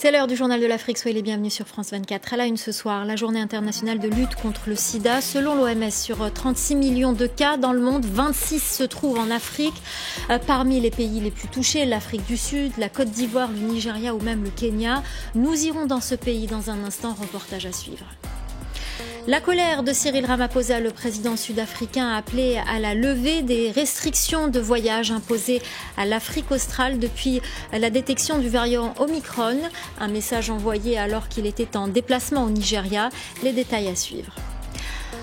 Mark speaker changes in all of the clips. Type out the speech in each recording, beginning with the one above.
Speaker 1: C'est l'heure du journal de l'Afrique, soyez les bienvenus sur France 24. À la une ce soir, la journée internationale de lutte contre le sida. Selon l'OMS, sur 36 millions de cas dans le monde, 26 se trouvent en Afrique. Parmi les pays les plus touchés, l'Afrique du Sud, la Côte d'Ivoire, le Nigeria ou même le Kenya. Nous irons dans ce pays dans un instant, reportage à suivre. La colère de Cyril Ramaphosa, le président sud-africain, a appelé à la levée des restrictions de voyage imposées à l'Afrique australe depuis la détection du variant Omicron. Un message envoyé alors qu'il était en déplacement au Nigeria. Les détails à suivre.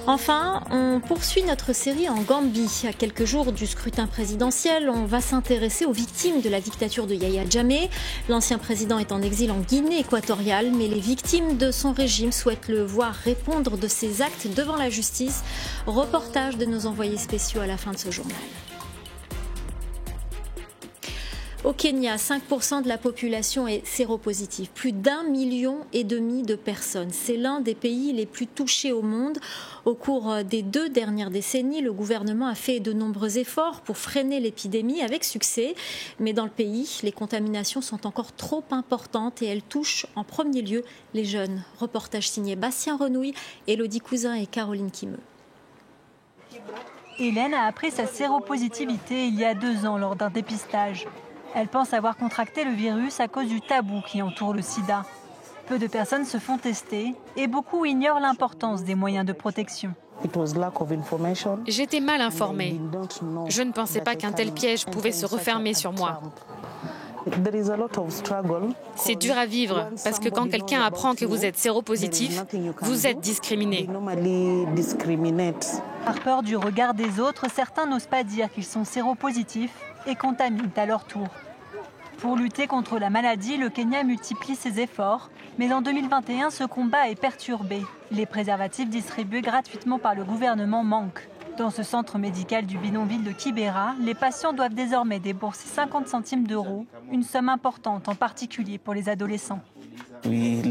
Speaker 1: Enfin, on poursuit notre série en Gambie. À quelques jours du scrutin présidentiel, on va s'intéresser aux victimes de la dictature de Yahya Jammeh. L'ancien président est en exil en Guinée équatoriale, mais les victimes de son régime souhaitent le voir répondre de ses actes devant la justice. Reportage de nos envoyés spéciaux à la fin de ce journal. Au Kenya, 5% de la population est séropositive, plus d'1,5 million de personnes. C'est l'un des pays les plus touchés au monde. Au cours des 2 dernières décennies, le gouvernement a fait de nombreux efforts pour freiner l'épidémie avec succès. Mais dans le pays, les contaminations sont encore trop importantes et elles touchent en premier lieu les jeunes. Reportage signé Bastien Renouille, Élodie Cousin et Caroline Quimeux.
Speaker 2: Hélène a appris sa séropositivité il y a 2 ans lors d'un dépistage. Elle pense avoir contracté le virus à cause du tabou qui entoure le sida. Peu de personnes se font tester et beaucoup ignorent l'importance des moyens de protection.
Speaker 3: J'étais mal informée. Je ne pensais pas qu'un tel piège pouvait se refermer sur moi. C'est dur à vivre parce que quand quelqu'un apprend que vous êtes séropositif, vous êtes discriminé.
Speaker 2: Par peur du regard des autres, certains n'osent pas dire qu'ils sont séropositifs et contaminent à leur tour. Pour lutter contre la maladie, le Kenya multiplie ses efforts, mais en 2021, ce combat est perturbé. Les préservatifs distribués gratuitement par le gouvernement manquent. Dans ce centre médical du bidonville de Kibera, les patients doivent désormais débourser 50 centimes d'euros, une somme importante en particulier pour les adolescents.
Speaker 4: Dans les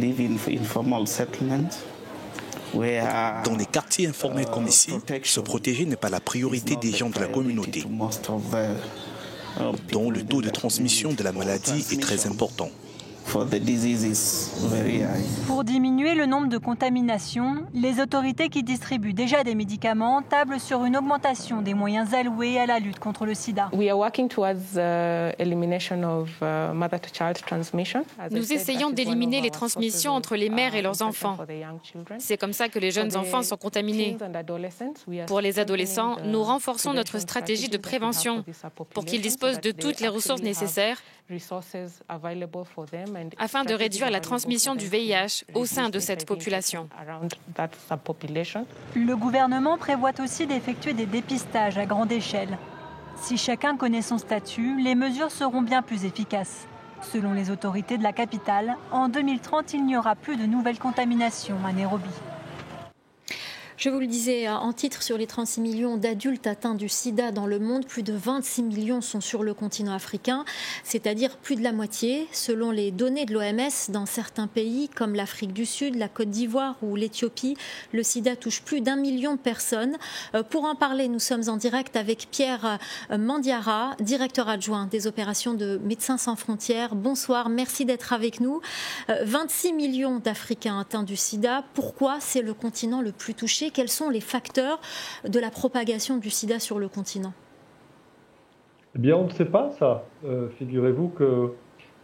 Speaker 4: quartiers informels comme ici, se protéger n'est pas la priorité des gens de la communauté, dont le taux de transmission de la maladie est très important.
Speaker 2: Pour diminuer le nombre de contaminations, les autorités qui distribuent déjà des médicaments tablent sur une augmentation des moyens alloués à la lutte contre le sida.
Speaker 3: Nous essayons d'éliminer les transmissions entre les mères et leurs enfants. C'est comme ça que les jeunes enfants sont contaminés. Pour les adolescents, nous renforçons notre stratégie de prévention pour qu'ils disposent de toutes les ressources nécessaires afin de réduire la transmission du VIH au sein de cette population.
Speaker 2: Le gouvernement prévoit aussi d'effectuer des dépistages à grande échelle. Si chacun connaît son statut, les mesures seront bien plus efficaces. Selon les autorités de la capitale, en 2030, il n'y aura plus de nouvelles contaminations à Nairobi.
Speaker 1: Je vous le disais en titre, sur les 36 millions d'adultes atteints du sida dans le monde, plus de 26 millions sont sur le continent africain, c'est-à-dire plus de la moitié. Selon les données de l'OMS, dans certains pays comme l'Afrique du Sud, la Côte d'Ivoire ou l'Éthiopie, le sida touche plus d'1 million de personnes. Pour en parler, nous sommes en direct avec Pierre Mandiara, directeur adjoint des opérations de Médecins sans frontières. Bonsoir, merci d'être avec nous. 26 millions d'Africains atteints du sida. Pourquoi c'est le continent le plus touché ? Quels sont les facteurs de la propagation du sida sur le continent ?
Speaker 5: Eh bien, on ne sait pas ça. Figurez-vous que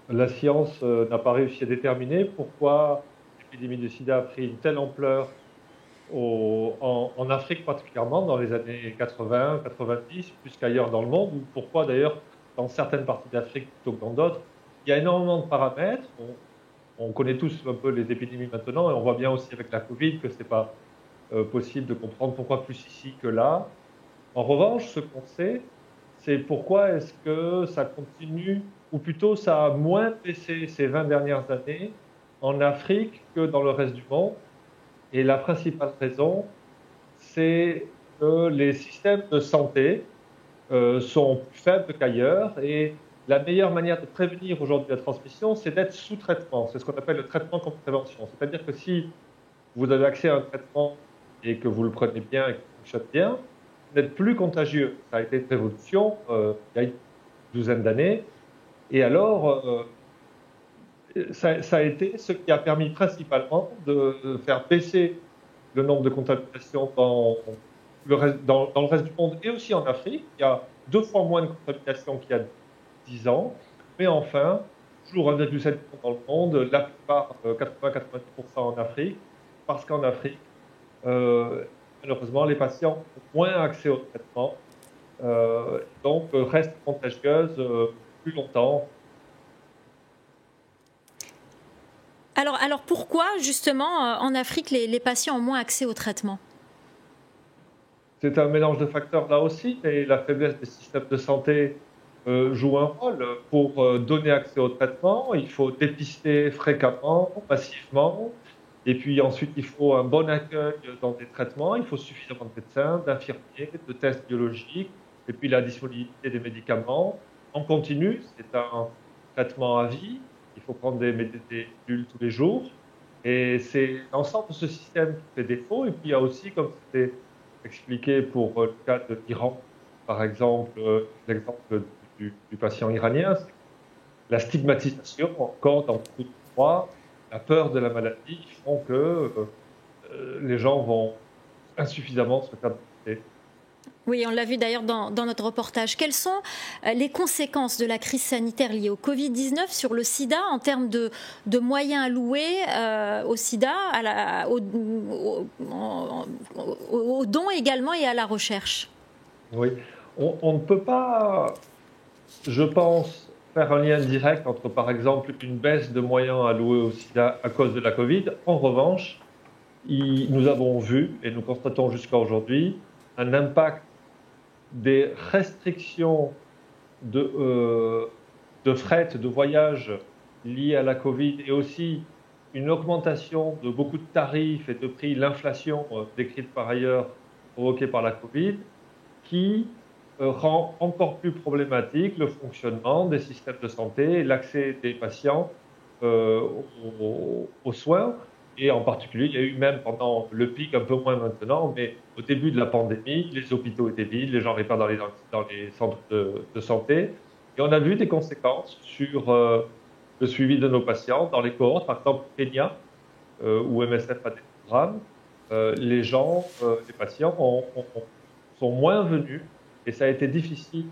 Speaker 5: la science n'a pas réussi à déterminer pourquoi l'épidémie de sida a pris une telle ampleur en Afrique particulièrement dans les années 80, 90, plus qu'ailleurs dans le monde, ou pourquoi d'ailleurs dans certaines parties d'Afrique plutôt que dans d'autres. Il y a énormément de paramètres. On connaît tous un peu les épidémies maintenant et on voit bien aussi avec la Covid que ce n'est pas possible de comprendre pourquoi plus ici que là. En revanche, ce qu'on sait, c'est pourquoi est-ce que ça continue, ou plutôt ça a moins baissé ces 20 dernières années en Afrique que dans le reste du monde. Et la principale raison, c'est que les systèmes de santé sont plus faibles qu'ailleurs. Et la meilleure manière de prévenir aujourd'hui la transmission, c'est d'être sous traitement. C'est ce qu'on appelle le traitement comme prévention. C'est-à-dire que si vous avez accès à un traitement et que vous le prenez bien et que ça fonctionne bien, vous n'êtes plus contagieux. Ça a été une révolution il y a une douzaine d'années. Et alors, ça a été ce qui a permis principalement de faire baisser le nombre de contaminations dans le reste du monde et aussi en Afrique. Il y a 2 fois moins de contaminations qu'il y a 10 ans. Mais enfin, toujours 1,7 million dans le monde, la plupart, 80-90% en Afrique, parce qu'en Afrique, malheureusement, les patients ont moins accès au traitement, donc restent contagieuses plus longtemps.
Speaker 1: Alors pourquoi, justement, en Afrique, les patients ont moins accès au traitement ?
Speaker 5: C'est un mélange de facteurs là aussi, mais la faiblesse des systèmes de santé joue un rôle. Pour donner accès au traitement, il faut dépister fréquemment, massivement, et puis ensuite il faut un bon accueil dans des traitements, il faut suffisamment de médecins, d'infirmiers, de tests biologiques, et puis la disponibilité des médicaments. En continu, c'est un traitement à vie. Il faut prendre des pilules tous les jours. Et c'est l'ensemble de ce système qui fait défaut. Et puis il y a aussi, comme c'était expliqué pour le cas de l'Iran, par exemple, l'exemple du patient iranien, c'est la stigmatisation, encore dans beaucoup de endroits, la peur de la maladie font que les gens vont insuffisamment se faire traiter.
Speaker 1: Oui, on l'a vu d'ailleurs dans notre reportage. Quelles sont les conséquences de la crise sanitaire liée au Covid-19 sur le sida en termes de moyens alloués au sida, aux dons également et à la recherche?
Speaker 5: Oui, on ne peut pas, je pense, faire un lien direct entre, par exemple, une baisse de moyens alloués au sida à cause de la Covid. En revanche, nous avons vu, et nous constatons jusqu'à aujourd'hui, un impact des restrictions de fret, de voyage liées à la Covid et aussi une augmentation de beaucoup de tarifs et de prix, l'inflation décrite par ailleurs provoquée par la Covid, qui rend encore plus problématique le fonctionnement des systèmes de santé et l'accès des patients aux soins. Et en particulier, il y a eu même pendant le pic, un peu moins maintenant, mais au début de la pandémie, les hôpitaux étaient vides, les gens n'arrivaient pas dans les centres de santé. Et on a vu des conséquences sur le suivi de nos patients dans les cohortes. Par exemple, au Kenya, où MSF a des programmes, les patients sont moins venus et ça a été difficile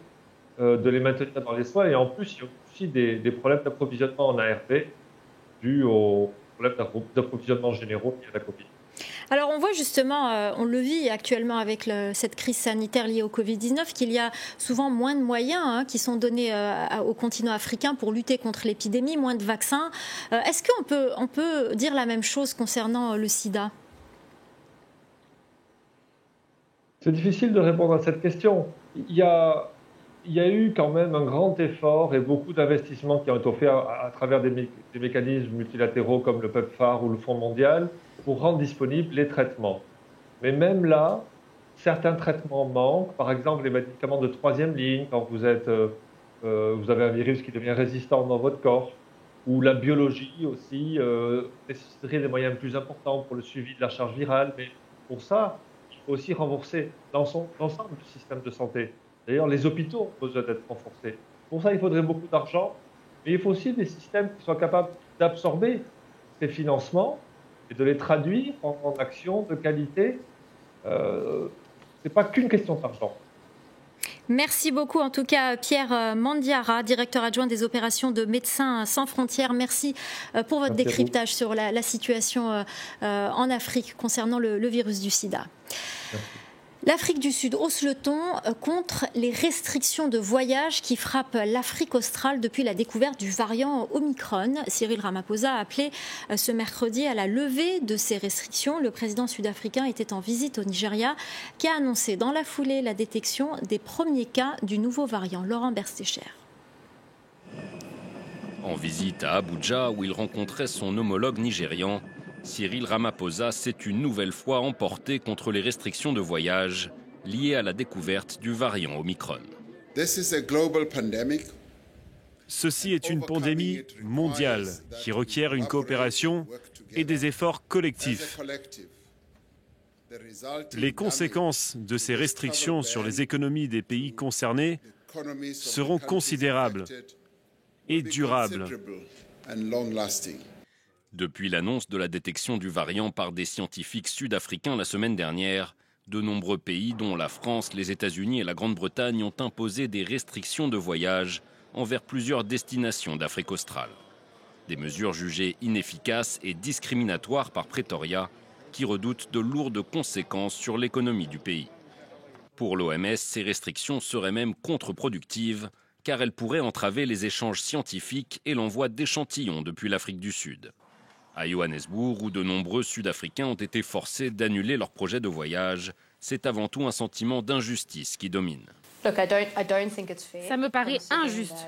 Speaker 5: de les maintenir dans les soins. Et en plus, il y a aussi des problèmes d'approvisionnement en ARV dus aux problèmes d'approvisionnement généraux liés à la Covid.
Speaker 1: Alors on voit justement, on le vit actuellement avec cette crise sanitaire liée au Covid-19, qu'il y a souvent moins de moyens qui sont donnés au continent africain pour lutter contre l'épidémie, moins de vaccins. Est-ce qu'on peut dire la même chose concernant le sida ?
Speaker 5: C'est difficile de répondre à cette question. Il y a eu quand même un grand effort et beaucoup d'investissements qui ont été faits à travers des mécanismes multilatéraux comme le PEPFAR ou le Fonds mondial pour rendre disponibles les traitements. Mais même là, certains traitements manquent. Par exemple, les médicaments de 3e ligne, quand vous avez un virus qui devient résistant dans votre corps, ou la biologie aussi nécessiterait des moyens plus importants pour le suivi de la charge virale. Mais pour ça, il faut aussi renforcer l'ensemble du système de santé. D'ailleurs, les hôpitaux ont besoin d'être renforcés. Pour ça, il faudrait beaucoup d'argent, mais il faut aussi des systèmes qui soient capables d'absorber ces financements et de les traduire en actions de qualité. Ce n'est pas qu'une question d'argent.
Speaker 1: Merci beaucoup en tout cas Pierre Mandiara, directeur adjoint des opérations de Médecins sans frontières. Merci pour votre décryptage sur la situation en Afrique concernant le virus du sida. Merci. L'Afrique du Sud hausse le ton contre les restrictions de voyage qui frappent l'Afrique australe depuis la découverte du variant Omicron. Cyril Ramaphosa a appelé ce mercredi à la levée de ces restrictions. Le président sud-africain était en visite au Nigeria, qui a annoncé dans la foulée la détection des premiers cas du nouveau variant. Laurent Berstécher.
Speaker 6: En visite à Abuja, où il rencontrait son homologue nigérian, Cyril Ramaphosa s'est une nouvelle fois emporté contre les restrictions de voyage liées à la découverte du variant Omicron.
Speaker 7: Ceci est une pandémie mondiale qui requiert une coopération et des efforts collectifs. Les conséquences de ces restrictions sur les économies des pays concernés seront considérables et durables.
Speaker 6: Depuis l'annonce de la détection du variant par des scientifiques sud-africains la semaine dernière, de nombreux pays, dont la France, les États-Unis et la Grande-Bretagne, ont imposé des restrictions de voyage envers plusieurs destinations d'Afrique australe. Des mesures jugées inefficaces et discriminatoires par Pretoria, qui redoutent de lourdes conséquences sur l'économie du pays. Pour l'OMS, ces restrictions seraient même contre-productives, car elles pourraient entraver les échanges scientifiques et l'envoi d'échantillons depuis l'Afrique du Sud. À Johannesburg, où de nombreux Sud-Africains ont été forcés d'annuler leurs projets de voyage, c'est avant tout un sentiment d'injustice qui domine.
Speaker 3: Ça me paraît injuste,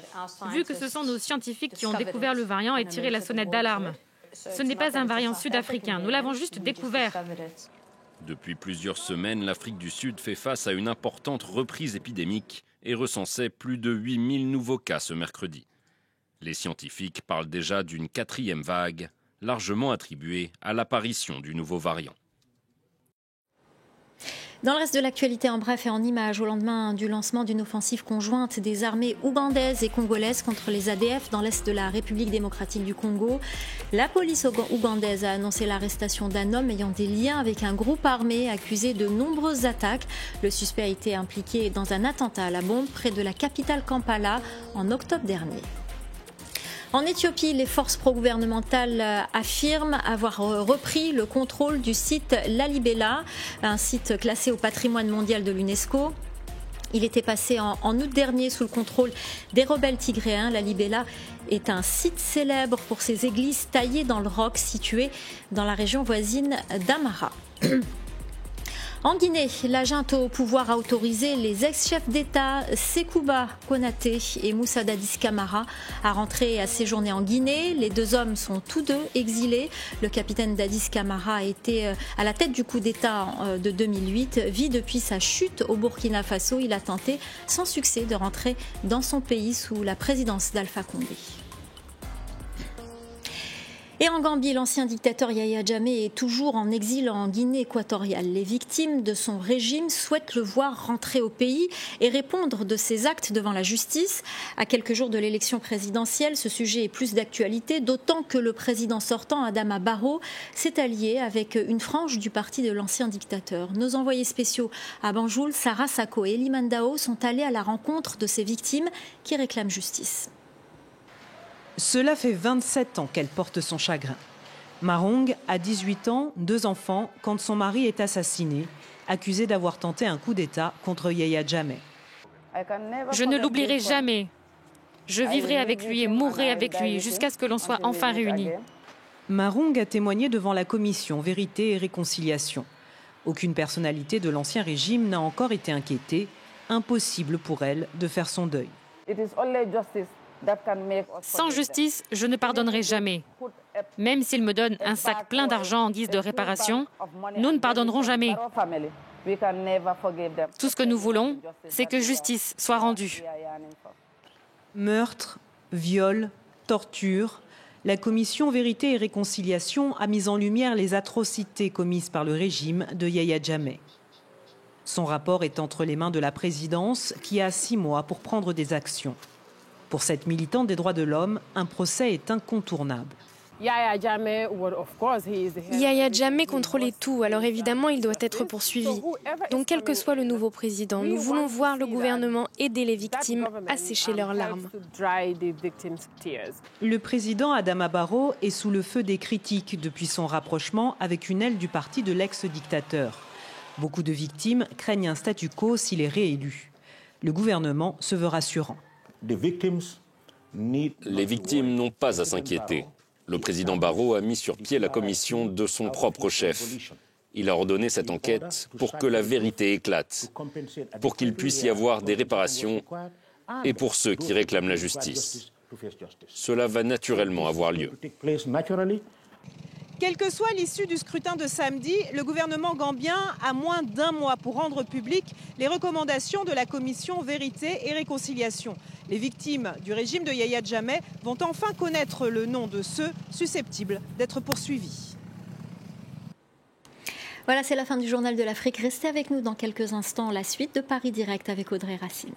Speaker 3: vu que ce sont nos scientifiques qui ont découvert le variant et tiré la sonnette d'alarme. Ce n'est pas un variant sud-africain, nous l'avons juste découvert.
Speaker 6: Depuis plusieurs semaines, l'Afrique du Sud fait face à une importante reprise épidémique et recensait plus de 8000 nouveaux cas ce mercredi. Les scientifiques parlent déjà d'une 4e vague, largement attribuée à l'apparition du nouveau variant.
Speaker 1: Dans le reste de l'actualité, en bref et en images, au lendemain du lancement d'une offensive conjointe des armées ougandaises et congolaises contre les ADF dans l'est de la République démocratique du Congo, la police ougandaise a annoncé l'arrestation d'un homme ayant des liens avec un groupe armé accusé de nombreuses attaques. Le suspect a été impliqué dans un attentat à la bombe près de la capitale Kampala en octobre dernier. En Éthiopie, les forces pro-gouvernementales affirment avoir repris le contrôle du site Lalibela, un site classé au patrimoine mondial de l'UNESCO. Il était passé en août dernier sous le contrôle des rebelles tigréens. Lalibela est un site célèbre pour ses églises taillées dans le roc situé dans la région voisine d'Amara. En Guinée, la junte au pouvoir a autorisé les ex-chefs d'État Sékouba Konaté et Moussa Dadis Camara à rentrer et à séjourner en Guinée. Les deux hommes sont tous deux exilés. Le capitaine Dadis Camara a été à la tête du coup d'État de 2008, vit depuis sa chute au Burkina Faso. Il a tenté sans succès de rentrer dans son pays sous la présidence d'Alpha Condé. Et en Gambie, l'ancien dictateur Yahya Jammeh est toujours en exil en Guinée équatoriale. Les victimes de son régime souhaitent le voir rentrer au pays et répondre de ses actes devant la justice. À quelques jours de l'élection présidentielle, ce sujet est plus d'actualité, d'autant que le président sortant, Adama Barrow, s'est allié avec une frange du parti de l'ancien dictateur. Nos envoyés spéciaux à Banjul, Sarah Sako et Eli Mandao sont allés à la rencontre de ces victimes qui réclament justice.
Speaker 8: Cela fait 27 ans qu'elle porte son chagrin. Marong a 18 ans, 2 enfants, quand son mari est assassiné, accusé d'avoir tenté un coup d'État contre Yahya Jammeh.
Speaker 3: Je ne l'oublierai jamais. Je vivrai avec lui et mourrai avec lui jusqu'à ce que l'on soit enfin réunis.
Speaker 8: Marong a témoigné devant la commission Vérité et Réconciliation. Aucune personnalité de l'ancien régime n'a encore été inquiétée. Impossible pour elle de faire son deuil.
Speaker 3: Sans justice, je ne pardonnerai jamais. Même s'il me donne un sac plein d'argent en guise de réparation, nous ne pardonnerons jamais. Tout ce que nous voulons, c'est que justice soit rendue.
Speaker 8: Meurtre, viol, torture. La commission Vérité et Réconciliation a mis en lumière les atrocités commises par le régime de Yahya Jammeh. Son rapport est entre les mains de la présidence qui a 6 mois pour prendre des actions. Pour cette militante des droits de l'homme, un procès est incontournable.
Speaker 9: Yahya Jammeh contrôlait tout, alors évidemment il doit être poursuivi. Donc quel que soit le nouveau président, nous voulons voir le gouvernement aider les victimes à sécher leurs larmes.
Speaker 8: Le président Adama Barrow est sous le feu des critiques depuis son rapprochement avec une aile du parti de l'ex-dictateur. Beaucoup de victimes craignent un statu quo s'il est réélu. Le gouvernement se veut rassurant.
Speaker 6: Les victimes n'ont pas à s'inquiéter. Le président Barrow a mis sur pied la commission de son propre chef. Il a ordonné cette enquête pour que la vérité éclate, pour qu'il puisse y avoir des réparations et pour ceux qui réclament la justice. Cela va naturellement avoir lieu.
Speaker 8: Quelle que soit l'issue du scrutin de samedi, le gouvernement gambien a moins d'1 mois pour rendre publiques les recommandations de la commission Vérité et Réconciliation. Les victimes du régime de Yahya Jammeh vont enfin connaître le nom de ceux susceptibles d'être poursuivis.
Speaker 1: Voilà, c'est la fin du journal de l'Afrique. Restez avec nous dans quelques instants. La suite de Paris Direct avec Audrey Racine.